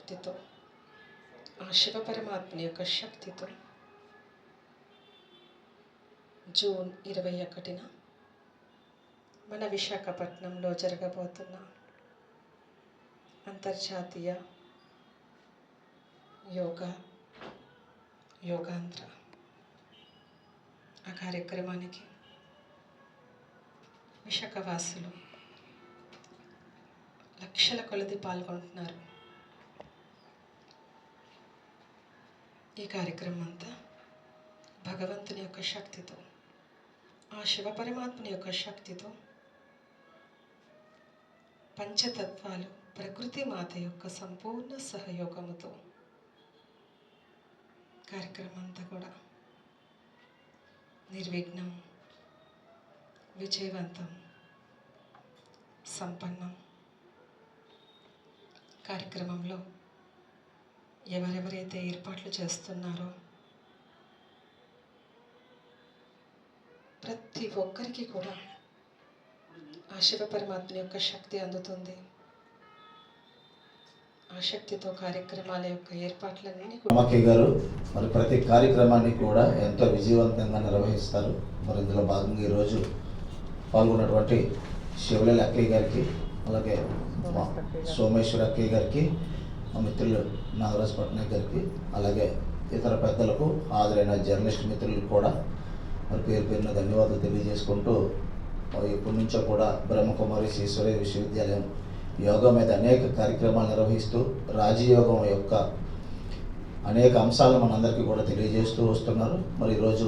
శక్తితో, ఆ శివపరమాత్మని యొక్క శక్తితో జూన్ 21న మన విశాఖపట్నంలో జరగబోతున్న అంతర్జాతీయ యోగాంధ్ర ఆ కార్యక్రమానికి విశాఖవాసులు లక్షల కొలది పాల్గొంటున్నారు. ఈ కార్యక్రమం అంతా భగవంతుని యొక్క శక్తితో, ఆ శివపరమాత్మని యొక్క శక్తితో, పంచతత్వాలు ప్రకృతి మాత యొక్క సంపూర్ణ సహయోగముతో కార్యక్రమం అంతా కూడా నిర్విఘ్నం, విజయవంతం, సంపన్నం. కార్యక్రమంలో ఎవరెవరైతే ఏర్పాట్లు చేస్తున్నారో ప్రతి ఒక్కరికి కూడా ఆ శివపరమాత్మ యొక్క శక్తి అందుతుంది. ఆ శక్తితో కార్యక్రమాల యొక్క ఏర్పాట్లన్నీ అమ్మకి గారు మరి ప్రతి కార్యక్రమాన్ని కూడా ఎంతో విజయవంతంగా నిర్వహిస్తారు. మరి ఇందులో భాగంగా ఈరోజు పాల్గొన్నటువంటి శివలేల అక్కయ్య గారికి, అలాగే సోమేశ్వర అక్కయ్య గారికి, మా మిత్రులు నాగరాజ్ పట్నాయక్ గారికి, అలాగే ఇతర పెద్దలకు, హాజరైన జర్నలిస్ట్ మిత్రులకు కూడా మరి పేరు పేరున ధన్యవాదాలు తెలియజేసుకుంటూ, ఇప్పటి నుంచో కూడా బ్రహ్మకుమారి ఈశ్వరీయ విశ్వవిద్యాలయం యోగా మీద అనేక కార్యక్రమాలు నిర్వహిస్తూ రాజయోగం యొక్క అనేక అంశాలను మనందరికీ కూడా తెలియజేస్తూ వస్తున్నారు. మరి ఈరోజు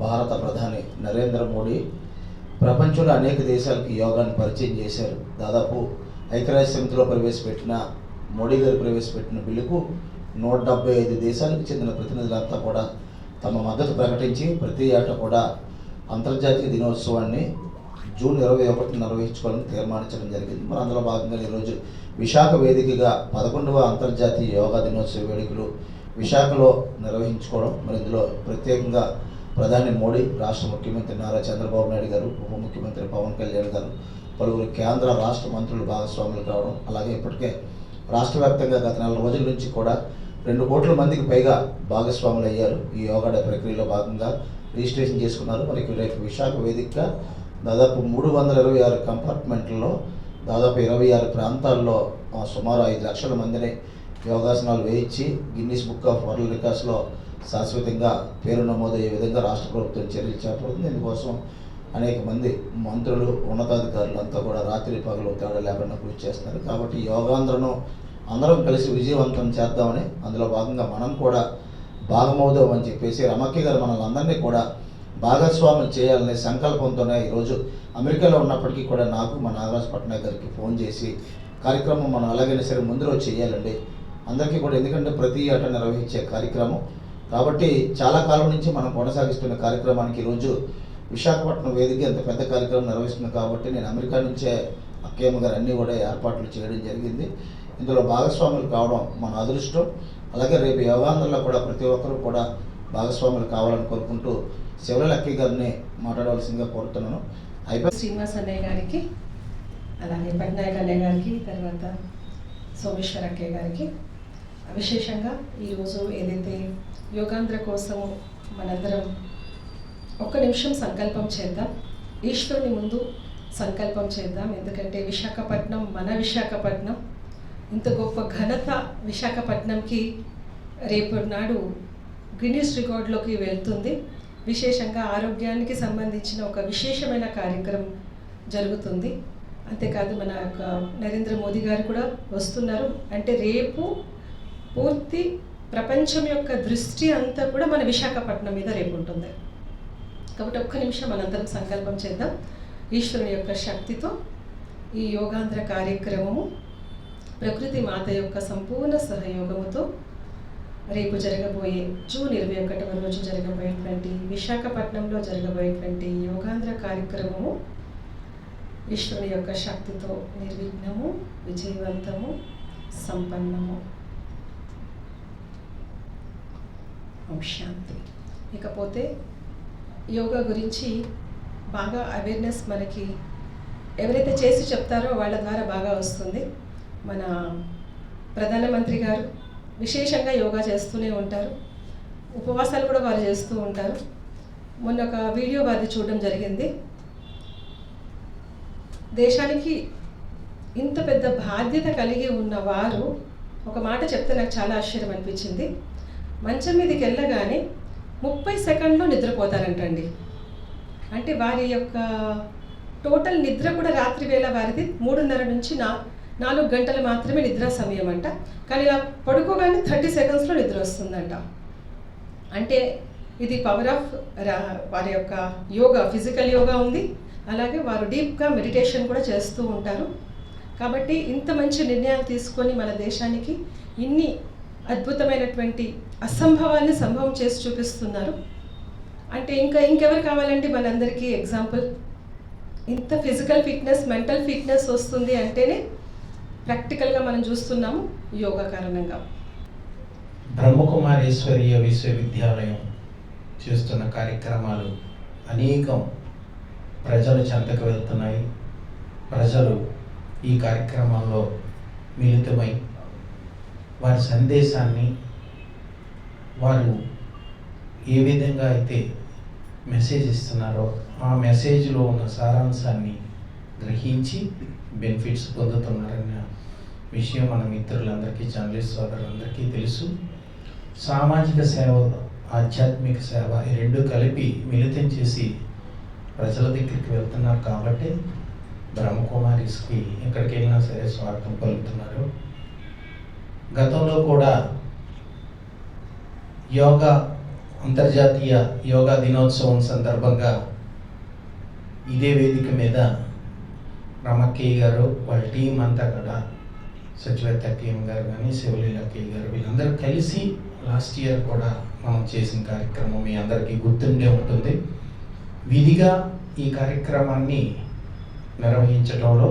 భారత ప్రధాని నరేంద్ర మోడీ ప్రపంచంలో అనేక దేశాలకి యోగాన్ని పరిచయం చేశారు. దాదాపు ఐక్యరాజ్య సమితిలో ప్రవేశపెట్టిన మోడీ గారు ప్రవేశపెట్టిన బిల్లుకు 175 దేశాలకు చెందిన ప్రతినిధులంతా కూడా తమ మద్దతు ప్రకటించి ప్రతి ఏటా కూడా అంతర్జాతీయ దినోత్సవాన్ని జూన్ 21న నిర్వహించుకోవాలని తీర్మానించడం జరిగింది. మరి అందులో భాగంగా ఈరోజు విశాఖ వేదికగా 11వ అంతర్జాతీయ యోగా దినోత్సవ వేడుకలు విశాఖలో నిర్వహించుకోవడం. మరి ఇందులో ప్రత్యేకంగా ప్రధాని మోడీ, రాష్ట్ర ముఖ్యమంత్రి నారా చంద్రబాబు నాయుడు గారు, ఉప ముఖ్యమంత్రి పవన్ కళ్యాణ్ గారు, పలువురు కేంద్ర రాష్ట్ర మంత్రులు భాగస్వాములు కావడం, అలాగే ఇప్పటికే రాష్ట్ర వ్యాప్తంగా గత 4 రోజుల నుంచి కూడా 2 కోట్ల మందికి పైగా భాగస్వాములు అయ్యారు. ఈ యోగా డే ప్రక్రియలో భాగంగా రిజిస్ట్రేషన్ చేసుకున్నారు. మరి రేపు విశాఖ వేదికగా దాదాపు 326 కంపార్ట్మెంట్లలో దాదాపు 26 ప్రాంతాల్లో సుమారు 5 లక్షల మందిని యోగాసనాలు వేయించి గిన్నీస్ బుక్ ఆఫ్ వరల్డ్ రికార్డ్స్లో శాశ్వతంగా పేరు నమోదయ్యే విధంగా రాష్ట్ర ప్రభుత్వం చర్యలు చేపడుతుంది. ఇందుకోసం అనేక మంది మంత్రులు, ఉన్నతాధికారులు అంతా కూడా రాత్రి పగలు తేడా లేకుండా కృషి చేస్తున్నారు. కాబట్టి యోగాంధ్రను అందరం కలిసి విజయవంతం చేద్దామని, అందులో భాగంగా మనం కూడా భాగమవుదామని చెప్పేసి రమక్కి గారు మనల్ని అందరినీ కూడా భాగస్వాములు చేయాలనే సంకల్పంతోనే ఈరోజు అమెరికాలో ఉన్నప్పటికీ కూడా నాకు, మా నాగరాజ్ పట్నాయక్ గారికి ఫోన్ చేసి కార్యక్రమం మనం అలాగైనా సరే ముందు రోజు చేయాలండి అందరికీ కూడా, ఎందుకంటే ప్రతి ఏటా నిర్వహించే కార్యక్రమం కాబట్టి చాలా కాలం నుంచి మనం కొనసాగిస్తున్న కార్యక్రమానికి ఈరోజు విశాఖపట్నం వేదిక ఎంత పెద్ద కార్యక్రమం నిర్వహిస్తుంది. కాబట్టి నేను అమెరికా నుంచే అక్కయ్యమ్మ గారు అన్నీ కూడా ఏర్పాట్లు చేయడం జరిగింది. ఇందులో భాగస్వాములు కావడం మన అదృష్టం. అలాగే రేపు యోగాంధ్రలో కూడా ప్రతి ఒక్కరూ కూడా భాగస్వాములు కావాలని కోరుకుంటూ శివలేల అక్కయ్య గారిని మాట్లాడవలసిందిగా కోరుతున్నాను. అయిపోయి శ్రీనివాస్ అన్నయ్య గారికి, అలాగే పట్నాయక్ అన్నయ్య గారికి, తర్వాత సోమేశ్వర అక్కయ్య గారికి విశేషంగా ఈరోజు ఏదైతే యోగాంధ్ర కోసము మనందరం ఒక్క నిమిషం సంకల్పం చేద్దాం, ఈశ్వరుని ముందు సంకల్పం చేద్దాం. ఎందుకంటే విశాఖపట్నం, మన విశాఖపట్నం, ఇంత గొప్ప ఘనత విశాఖపట్నంకి రేపు నాడు గిన్నీస్ రికార్డులోకి వెళ్తుంది. విశేషంగా ఆరోగ్యానికి సంబంధించిన ఒక విశేషమైన కార్యక్రమం జరుగుతుంది. అంతేకాదు మన యొక్క నరేంద్ర మోదీ గారు కూడా వస్తున్నారు. అంటే రేపు పూర్తి ప్రపంచం యొక్క దృష్టి అంతా కూడా మన విశాఖపట్నం మీద రేపు ఉంటుంది. కాబట్టి ఒక్క నిమిషం మనందరం సంకల్పం చేద్దాం. ఈశ్వరుని యొక్క శక్తితో ఈ యోగాంధ్ర కార్యక్రమము ప్రకృతి మాత యొక్క సంపూర్ణ సహయోగముతో రేపు జరగబోయే జూన్ 21వ రోజు జరగబోయేటువంటి విశాఖపట్నంలో జరగబోయేటువంటి యోగాంధ్ర కార్యక్రమము ఈశ్వరుని యొక్క శక్తితో నిర్విఘ్నము, విజయవంతము, సంపన్నము. శాంతి. ఇకపోతే యోగా గురించి బాగా అవేర్నెస్ మనకి ఎవరైతే చేసి చెప్తారో వాళ్ళ ద్వారా బాగా వస్తుంది. మన ప్రధానమంత్రి గారు విశేషంగా యోగా చేస్తూనే ఉంటారు. ఉపవాసాలు కూడా వారు చేస్తూ ఉంటారు. మొన్న ఒక వీడియో వారిది చూడడం జరిగింది. దేశానికి ఇంత పెద్ద బాధ్యత కలిగి ఉన్న వారు ఒక మాట చెప్తే నాకు చాలా ఆశ్చర్యం అనిపించింది. మంచం మీదకి వెళ్ళగానే 30 సెకండ్లో నిద్రపోతారంటండి. అంటే వారి యొక్క టోటల్ నిద్ర కూడా రాత్రి వేళ వారిది 3:30 నుంచి 4 గంటలు మాత్రమే నిద్ర సమయం అంట. కానీ ఇలా పడుకోగానే 30 సెకండ్స్లో నిద్ర వస్తుందంట. అంటే ఇది పవర్ ఆఫ్ వారి యొక్క యోగా, ఫిజికల్ యోగా ఉంది. అలాగే వారు డీప్గా మెడిటేషన్ కూడా చేస్తూ ఉంటారు. కాబట్టి ఇంత మంచి నిర్ణయాలు తీసుకొని మన దేశానికి ఇన్ని అద్భుతమైనటువంటి అసంభవాన్ని సంభవం చేసి చూపిస్తున్నారు. అంటే ఇంకెవరు కావాలండి మనందరికీ ఎగ్జాంపుల్? ఇంత ఫిజికల్ ఫిట్నెస్, మెంటల్ ఫిట్నెస్ వస్తుంది అంటేనే ప్రాక్టికల్గా మనం చూస్తున్నాము యోగా కారణంగా. బ్రహ్మకుమారేశ్వరీయ విశ్వవిద్యాలయం చేస్తున్న కార్యక్రమాలు అనేకం ప్రజల చెంతకు వెళ్తున్నాయి. ప్రజలు ఈ కార్యక్రమాల్లో మిళితమై వారి సందేశాన్ని వారు ఏ విధంగా అయితే మెసేజ్ ఇస్తున్నారో ఆ మెసేజ్లో ఉన్న సారాంశాన్ని గ్రహించి బెనిఫిట్స్ పొందుతున్నారన్న విషయం మన మిత్రులందరికీ, జర్నలిస్ట్ సోదరులందరికీ తెలుసు. సామాజిక సేవ, ఆధ్యాత్మిక సేవ ఈ రెండు కలిపి మిళితం చేసి ప్రజల దగ్గరికి వెళ్తున్నారు కాబట్టి బ్రహ్మకుమారీస్కి ఎక్కడికి వెళ్ళినా సరే స్వాగతం పలుకుతున్నారు. గతంలో కూడా యోగా అంతర్జాతీయ యోగా దినోత్సవం సందర్భంగా ఇదే వేదిక మీద రమక్కయ్య గారు వాళ్ళ టీం అంతా కూడా, సచివేత్ అక్కయ్య గారు కానీ, శివలీల అక్కయ్య గారు, వీళ్ళందరూ కలిసి లాస్ట్ ఇయర్ కూడా మనం చేసిన కార్యక్రమం మీ అందరికీ గుర్తుండే ఉంటుంది. విధిగా ఈ కార్యక్రమాన్ని నిర్వహించడంలో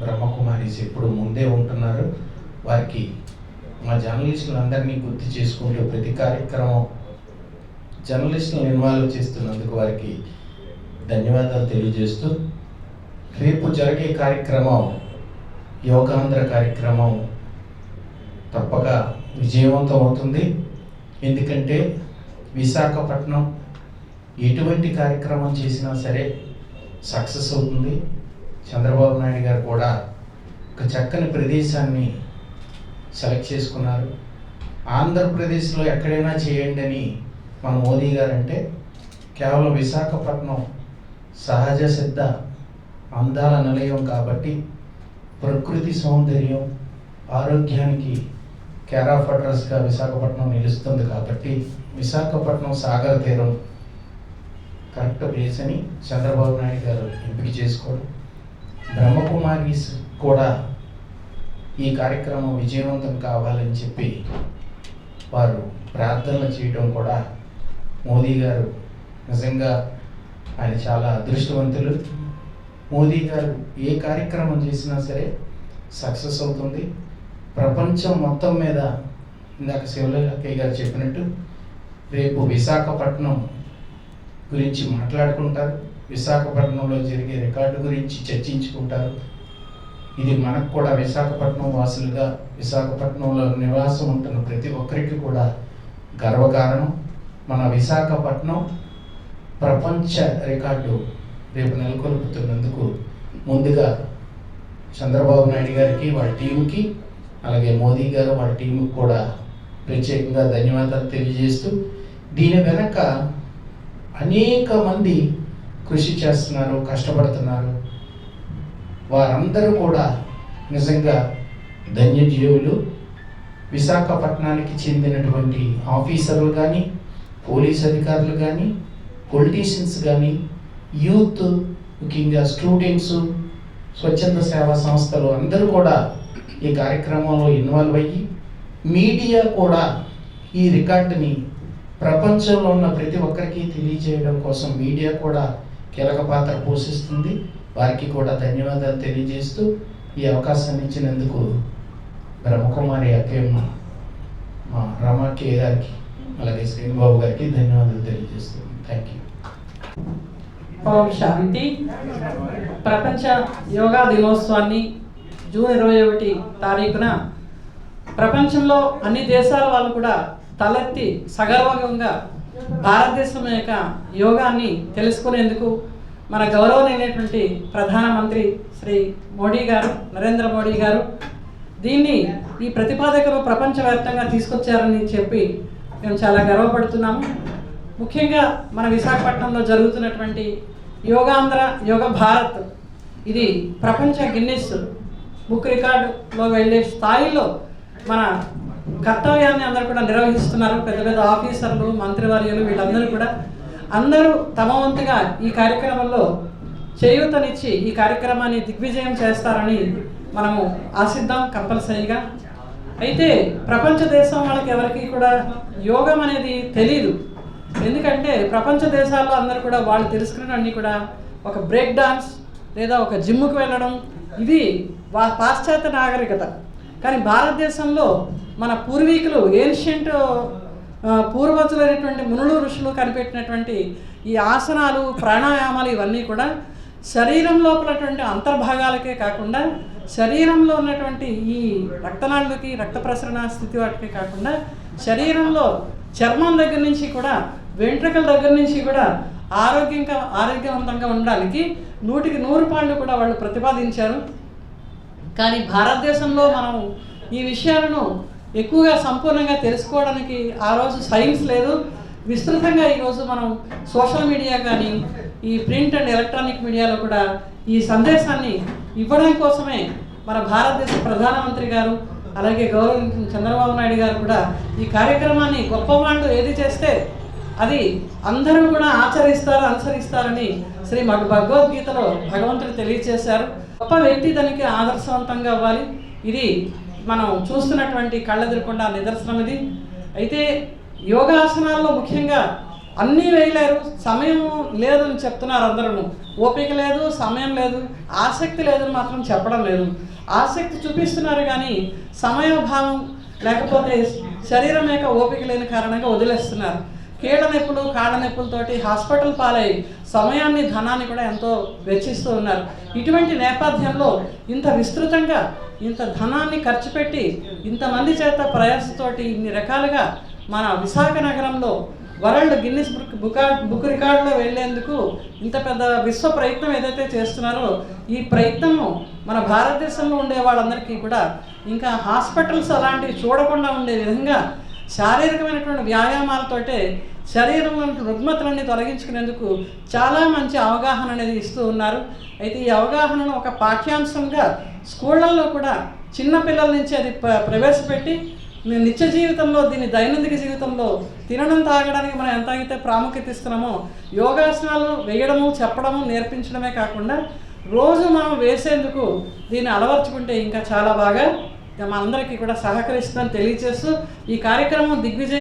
బ్రహ్మకుమారీస్ ఎప్పుడు ముందే ఉంటున్నారు. వారికి మా జర్నలిస్టులందరినీ గుర్తు చేసుకుంటూ ప్రతి కార్యక్రమం జర్నలిస్టులను ఇన్వాల్వ్ చేస్తున్నందుకు వారికి ధన్యవాదాలు తెలియజేస్తూ, రేపు జరిగే కార్యక్రమం యోగాంధ్ర కార్యక్రమం తప్పక విజయవంతం అవుతుంది. ఎందుకంటే విశాఖపట్నం ఎటువంటి కార్యక్రమం చేసినా సరే సక్సెస్ అవుతుంది. చంద్రబాబు నాయుడు గారు కూడా ఒక చక్కని ప్రదేశాన్ని సెలెక్ట్ చేసుకున్నారు. ఆంధ్రప్రదేశ్లో ఎక్కడైనా చేయండి అని మన మోదీ గారు అంటే కేవలం విశాఖపట్నం సహజ సిద్ధ అందాల నిలయం కాబట్టి, ప్రకృతి సౌందర్యం, ఆరోగ్యానికి కేర్ ఆఫ్ అడ్రస్గా విశాఖపట్నం నిలుస్తుంది కాబట్టి విశాఖపట్నం సాగర తీరం కరెక్ట్ ప్లేస్ అని చంద్రబాబు నాయుడు గారు ఎంపిక చేసుకోవడం, బ్రహ్మకుమారీస్ కూడా ఈ కార్యక్రమం విజయవంతం కావాలని చెప్పి వారు ప్రార్థనలు చేయడం కూడా మోదీ గారు నిజంగా ఆయన చాలా అదృష్టవంతులు. మోదీ గారు ఏ కార్యక్రమం చేసినా సరే సక్సెస్ అవుతుంది. ప్రపంచం మొత్తం మీద ఇందాక శివలీల అక్కయ్య గారు చెప్పినట్టు రేపు విశాఖపట్నం గురించి మాట్లాడుకుంటారు. విశాఖపట్నంలో జరిగే రికార్డు గురించి చర్చించుకుంటారు. ఇది మనకు కూడా విశాఖపట్నం వాసులుగా, విశాఖపట్నంలో నివాసం ఉంటున్న ప్రతి ఒక్కరికి కూడా గర్వకారణం. మన విశాఖపట్నం ప్రపంచ రికార్డు రేపు నెలకొల్పుతున్నందుకు ముందుగా చంద్రబాబు నాయుడు గారికి, వాళ్ళ టీంకి, అలాగే మోదీ గారు వాళ్ళ టీంకి కూడా ప్రత్యేకంగా ధన్యవాదాలు తెలియజేస్తూ, దీని వెనక అనేక మంది కృషి చేస్తున్నారు, కష్టపడుతున్నారు. వారందరూ కూడా నిజంగా ధన్యజీవులు. విశాఖపట్నానికి చెందినటువంటి ఆఫీసర్లు కానీ, పోలీస్ అధికారులు కానీ, పొలిటీషియన్స్ కానీ, యూత్, ముఖ్యంగా స్టూడెంట్స్, స్వచ్ఛంద సేవా సంస్థలు అందరూ కూడా ఈ కార్యక్రమంలో ఇన్వాల్వ్ అయ్యి, మీడియా కూడా ఈ రికార్డుని ప్రపంచంలో ఉన్న ప్రతి ఒక్కరికి తెలియజేయడం కోసం మీడియా కూడా కీలక పాత్ర పోషిస్తుంది. వారికి కూడా ధన్యవాదాలు తెలియజేస్తూ ఈ అవకాశాన్ని ఇచ్చినందుకు బ్రహ్మకుమారి అక్కయ్యమ్మ, మా రమక్కయ్య గారికి, అలాగే శ్రీనిబాబు గారికి ధన్యవాదాలు తెలియజేస్తున్నాను. Thank you. ఓం శాంతి. ప్రపంచ యోగా దినోత్సవాన్ని జూన్ 21 తారీఖున ప్రపంచంలో అన్ని దేశాల వాళ్ళు కూడా తలెత్తి సగర్వంగా భారతదేశం యొక్క యోగాన్ని తెలుసుకునేందుకు మన గౌరవనీయమైనటువంటి ప్రధానమంత్రి శ్రీ మోడీ గారు, నరేంద్ర మోడీ గారు దీన్ని ఈ ప్రతిపాదకను ప్రపంచవ్యాప్తంగా తీసుకొచ్చారని చెప్పి మేము చాలా గర్వపడుతున్నాము. ముఖ్యంగా మన విశాఖపట్నంలో జరుగుతున్నటువంటి యోగాంధ్ర యోగ భారత్ ఇది ప్రపంచ గిన్నిస్ బుక్ రికార్డులో వెళ్ళే స్థాయిలో మన కర్తవ్యాన్ని అందరూ కూడా నిర్వహిస్తున్నారు. పెద్ద పెద్ద ఆఫీసర్లు, మంత్రివర్యులు వీళ్ళందరూ కూడా అందరూ తమ వంతుగా ఈ కార్యక్రమంలో చేయూతనిచ్చి ఈ కార్యక్రమాన్ని దిగ్విజయం చేస్తారని మనము ఆశిద్దాం కంపల్సరీగా. అయితే ప్రపంచ దేశం వాళ్ళకి ఎవరికి కూడా యోగం అనేది తెలీదు. ఎందుకంటే ప్రపంచ దేశాల్లో అందరూ కూడా వాళ్ళు తెలుసుకున్నవన్నీ కూడా ఒక బ్రేక్ డాన్స్ లేదా ఒక జిమ్కి వెళ్ళడం, ఇది పాశ్చాత్య నాగరికత. కానీ భారతదేశంలో మన పూర్వీకులు ఏన్షియంట్ పూర్వజులైనటువంటి మునులు ఋషులు కనిపెట్టినటువంటి ఈ ఆసనాలు, ప్రాణాయామాలు ఇవన్నీ కూడా శరీరం లోపలటువంటి అంతర్భాగాలకే కాకుండా శరీరంలో ఉన్నటువంటి ఈ రక్తనాళాలకి, రక్త ప్రసరణ స్థితి వాటికి కాకుండా శరీరంలో చర్మం దగ్గర నుంచి కూడా వెంట్రుకల దగ్గర నుంచి కూడా ఆరోగ్యవంతంగా ఉండడానికి 100కి 100 పాళ్ళు కూడా వాళ్ళు ప్రతిపాదించారు. కానీ భారతదేశంలో మనం ఈ విషయాలను ఎక్కువగా సంపూర్ణంగా తెలుసుకోవడానికి ఆ రోజు సైన్స్ లేదు. విస్తృతంగా ఈరోజు మనం సోషల్ మీడియా కానీ ఈ ప్రింట్ అండ్ ఎలక్ట్రానిక్ మీడియాలో కూడా ఈ సందేశాన్ని ఇవ్వడం కోసమే మన భారతదేశ ప్రధానమంత్రి గారు అలాగే గౌరవ చంద్రబాబు నాయుడు గారు కూడా ఈ కార్యక్రమాన్ని గొప్పవాళ్ళు ఏది చేస్తే అది అందరూ కూడా ఆచరిస్తారు, అనుసరిస్తారని శ్రీమద్ భగవద్గీతలో భగవంతుడు తెలియజేశారు. గొప్ప వ్యక్తి దానికి ఆదర్శవంతంగా అవ్వాలి. ఇది మనం చూస్తున్నటువంటి కళ్ళెదురకుండా నిదర్శనం ఇది. అయితే యోగాసనాల్లో ముఖ్యంగా అన్నీ వేయలేరు, సమయం లేదని చెప్తున్నారు అందరూ. ఓపిక లేదు, సమయం లేదు, ఆసక్తి లేదని మాత్రం చెప్పడం లేదు. ఆసక్తి చూపిస్తున్నారు కానీ సమయభావం లేకపోతే శరీరం యొక్క ఓపిక లేని కారణంగా వదిలేస్తున్నారు. కీళ్ళ నొప్పులు, కాళ్ళ నొప్పులతోటి హాస్పిటల్ పాలై సమయాన్ని, ధనాన్ని కూడా ఎంతో వెచ్చిస్తూ ఉన్నారు. ఇటువంటి నేపథ్యంలో ఇంత విస్తృతంగా ఇంత ధనాన్ని ఖర్చు పెట్టి ఇంతమంది చేత ప్రయాసతోటి ఇన్ని రకాలుగా మన విశాఖ నగరంలో వరల్డ్ గిన్నిస్ బుక్ రికార్డులో వెళ్ళేందుకు ఇంత పెద్ద విశ్వ ప్రయత్నం ఏదైతే చేస్తున్నారో ఈ ప్రయత్నము మన భారతదేశంలో ఉండే వాళ్ళందరికీ కూడా ఇంకా హాస్పిటల్స్ అలాంటివి చూడకుండా ఉండే విధంగా శారీరకమైనటువంటి వ్యాయామాలతోటే శరీరంలో రుగ్మతలన్నీ తొలగించుకునేందుకు చాలా మంచి అవగాహన అనేది ఇస్తూ ఉన్నారు. అయితే ఈ అవగాహనను ఒక పాఠ్యాంశంగా స్కూళ్ళల్లో కూడా చిన్నపిల్లల నుంచి అది ప్రవేశపెట్టి నిత్య జీవితంలో దీన్ని దైనందిక జీవితంలో తినడం, తాగడానికి మనం ఎంత అయితే ప్రాముఖ్యత ఇస్తున్నామో యోగాసనాలు వేయడము, చెప్పడము, నేర్పించడమే కాకుండా రోజు మనం వేసేందుకు దీన్ని అలవర్చుకుంటే ఇంకా చాలా బాగా మనందరికీ కూడా సహకరిస్తుందని తెలియజేస్తూ ఈ కార్యక్రమం దిగ్విజయం